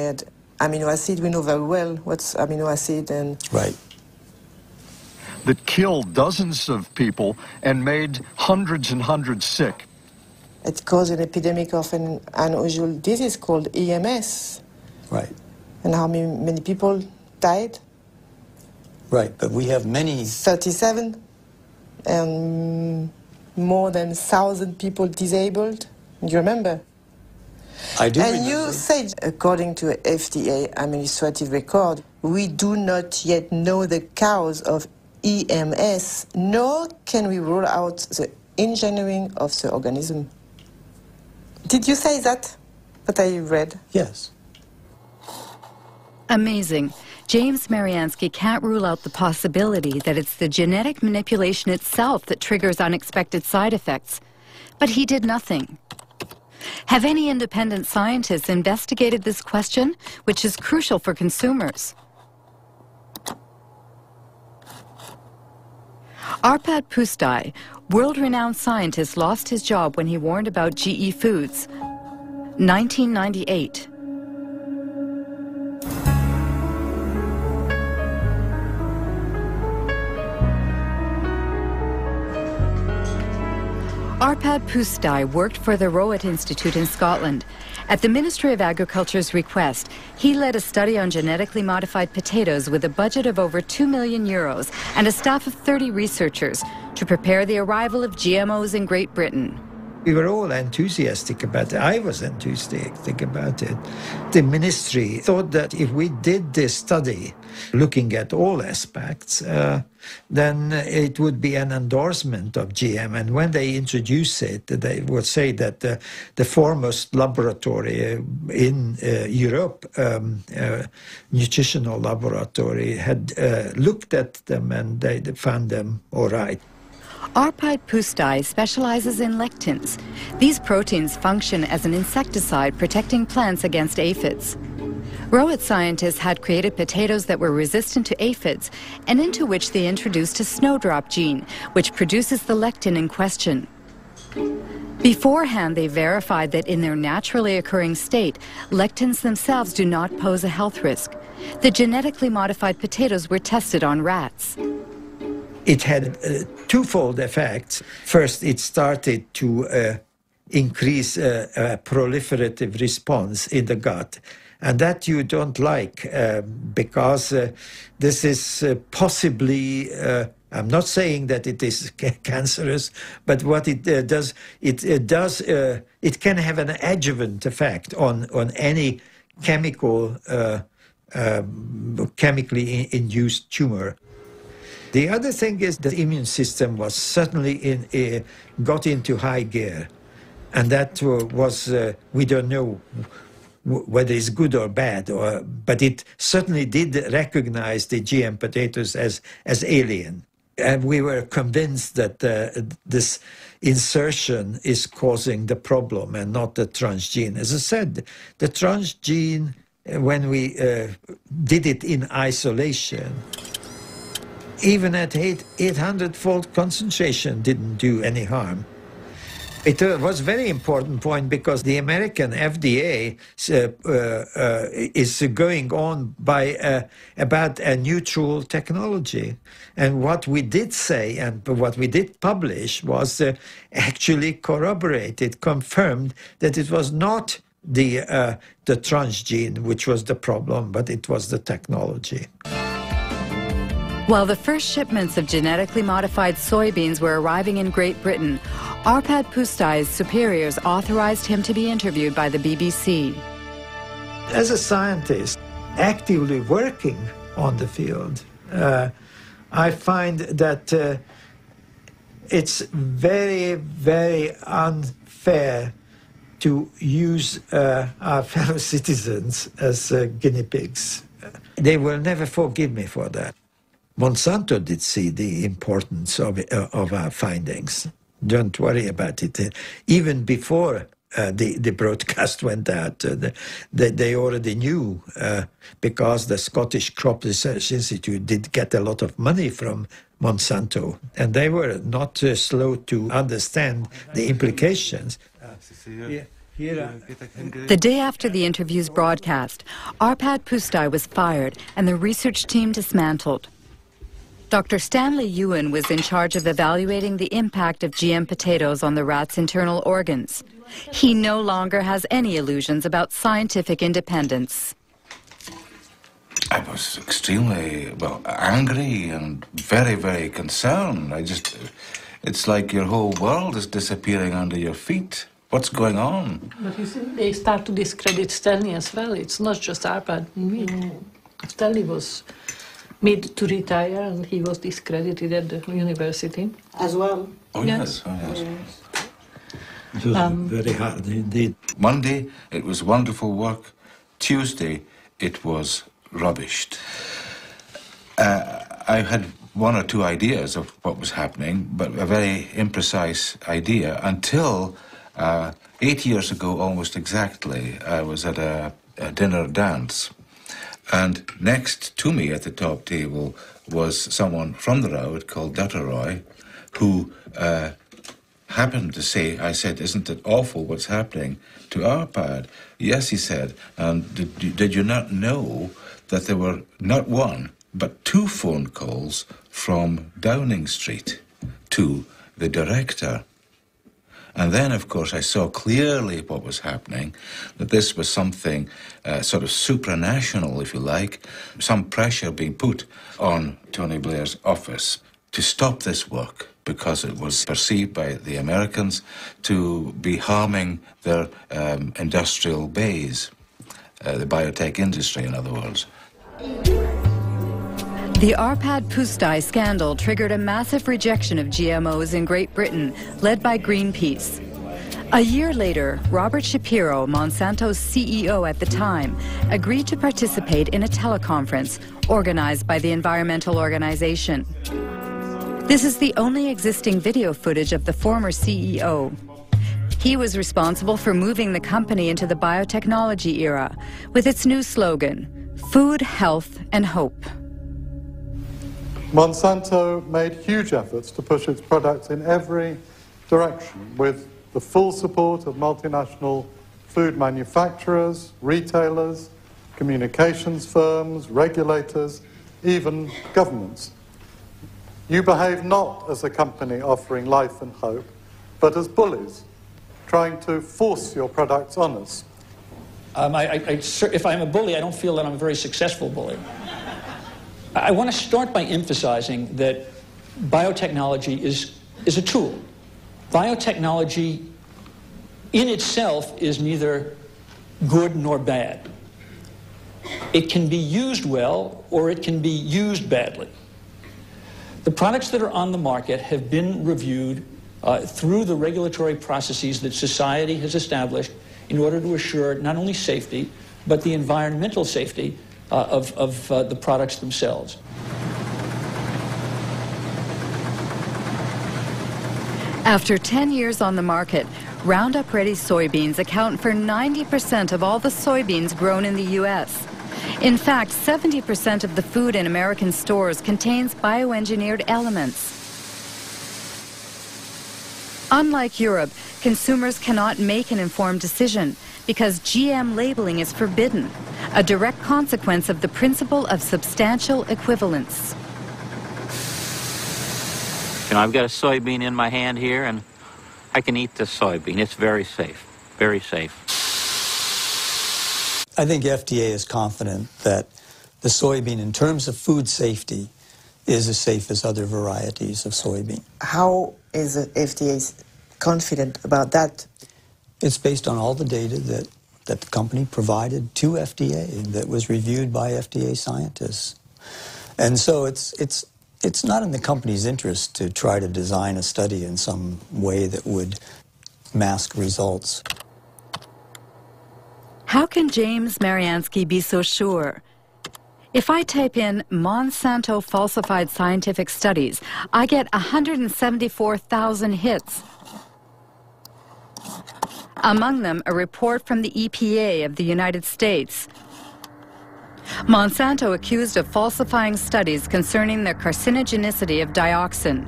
had amino acid. We know very well what's amino acid and... Right. That killed dozens of people and made hundreds and hundreds sick. It caused an epidemic of an unusual disease called EMS. Right. And how many people died? Right, but we have many... 37, and more than 1,000 people disabled. You remember? I do remember. And you said, according to FDA administrative record, we do not yet know the cause of EMS, nor can we rule out the engineering of the organism. Did you say that I read? Yes. Amazing. James Mariansky can't rule out the possibility that it's the genetic manipulation itself that triggers unexpected side effects. But he did nothing. Have any independent scientists investigated this question, which is crucial for consumers? Arpad Pusztai, world-renowned scientist, lost his job when he warned about GE Foods. 1998. Arpad Pusztai worked for the Rowett Institute in Scotland. At the Ministry of Agriculture's request, he led a study on genetically modified potatoes with a budget of over €2 million and a staff of 30 researchers to prepare the arrival of GMOs in Great Britain. We were all enthusiastic about it. I was enthusiastic about it. The ministry thought that if we did this study, looking at all aspects, then it would be an endorsement of GM. And when they introduce it, they would say that the foremost laboratory in Europe, nutritional laboratory, had looked at them and they found them all right. Arpad Pusztai specializes in lectins. These proteins function as an insecticide protecting plants against aphids. Rowett scientists had created potatoes that were resistant to aphids and into which they introduced a snowdrop gene, which produces the lectin in question. Beforehand, they verified that in their naturally occurring state, lectins themselves do not pose a health risk. The genetically modified potatoes were tested on rats. It had twofold effects. First, it started to increase a proliferative response in the gut. And that you don't like because this is possibly, I'm not saying that it is cancerous, but what it does, it can have an adjuvant effect on any chemically induced tumor. The other thing is the immune system was certainly got into high gear. And that was, we don't know whether it's good or bad, but it certainly did recognize the GM potatoes as alien. And we were convinced that this insertion is causing the problem and not the transgene. As I said, the transgene, when we did it in isolation, even at 800-fold concentration didn't do any harm. It was a very important point because the American FDA is going on by about a neutral technology. And what we did say and what we did publish was actually corroborated, confirmed that it was not the transgene which was the problem, but it was the technology. While the first shipments of genetically modified soybeans were arriving in Great Britain, Arpad Pusztai's superiors authorized him to be interviewed by the BBC. As a scientist actively working on the field, I find that it's very, very unfair to use our fellow citizens as guinea pigs. They will never forgive me for that. Monsanto did see the importance of our findings. Don't worry about it. Even before the broadcast went out, they already knew because the Scottish Crop Research Institute did get a lot of money from Monsanto, and they were not slow to understand the implications. The day after the interview's broadcast, Arpad Pusztai was fired and the research team dismantled. Dr. Stanley Ewan was in charge of evaluating the impact of GM potatoes on the rat's internal organs. He no longer has any illusions about scientific independence. I was extremely, angry and very, very concerned. It's like your whole world is disappearing under your feet. What's going on? But you see, they start to discredit Stanley as well. It's not just Arpad. Stanley was made to retire and he was discredited at the university. As well? Oh, yes. Oh, yes. It was very hard indeed. Monday, it was wonderful work. Tuesday, it was rubbished. I had one or two ideas of what was happening, but a very imprecise idea until 8 years ago, almost exactly, I was at a dinner dance. And next to me at the top table was someone from the Road called Dutteroy, who happened to say, I said, isn't it awful what's happening to Arpad? Yes, he said, and did you not know that there were not one, but 2 phone calls from Downing Street to the director? And then, of course, I saw clearly what was happening, that this was something sort of supranational, if you like, some pressure being put on Tony Blair's office to stop this work because it was perceived by the Americans to be harming their industrial base, the biotech industry, in other words. The Arpad Pusztai scandal triggered a massive rejection of GMOs in Great Britain, led by Greenpeace. A year later, Robert Shapiro, Monsanto's CEO at the time, agreed to participate in a teleconference organized by the environmental organization. This is the only existing video footage of the former CEO. He was responsible for moving the company into the biotechnology era with its new slogan, Food, Health, and Hope. Monsanto made huge efforts to push its products in every direction with the full support of multinational food manufacturers, retailers, communications firms, regulators, even governments. You behave not as a company offering life and hope, but as bullies, trying to force your products on us. If I'm a bully, I don't feel that I'm a very successful bully. I want to start by emphasizing that biotechnology is a tool. Biotechnology in itself is neither good nor bad. It can be used well or it can be used badly. The products that are on the market have been reviewed through the regulatory processes that society has established in order to assure not only safety, but the environmental safety of the products themselves. After 10 years on the market, Roundup-ready soybeans account for 90% of all the soybeans grown in the U.S. In fact, 70% of the food in American stores contains bioengineered elements. Unlike Europe, consumers cannot make an informed decision because GM labeling is forbidden, a direct consequence of the principle of substantial equivalence. You know, I've got a soybean in my hand here, and I can eat this soybean. It's very safe, very safe. I think FDA is confident that the soybean, in terms of food safety, is as safe as other varieties of soybean. How is the FDA confident about that? It's based on all the data that the company provided to FDA that was reviewed by FDA scientists. And so it's not in the company's interest to try to design a study in some way that would mask results. How can James Mariansky be so sure? If I type in Monsanto falsified scientific studies, I get 174,000 hits. Among them, a report from the EPA of the United States. Monsanto accused of falsifying studies concerning the carcinogenicity of dioxin.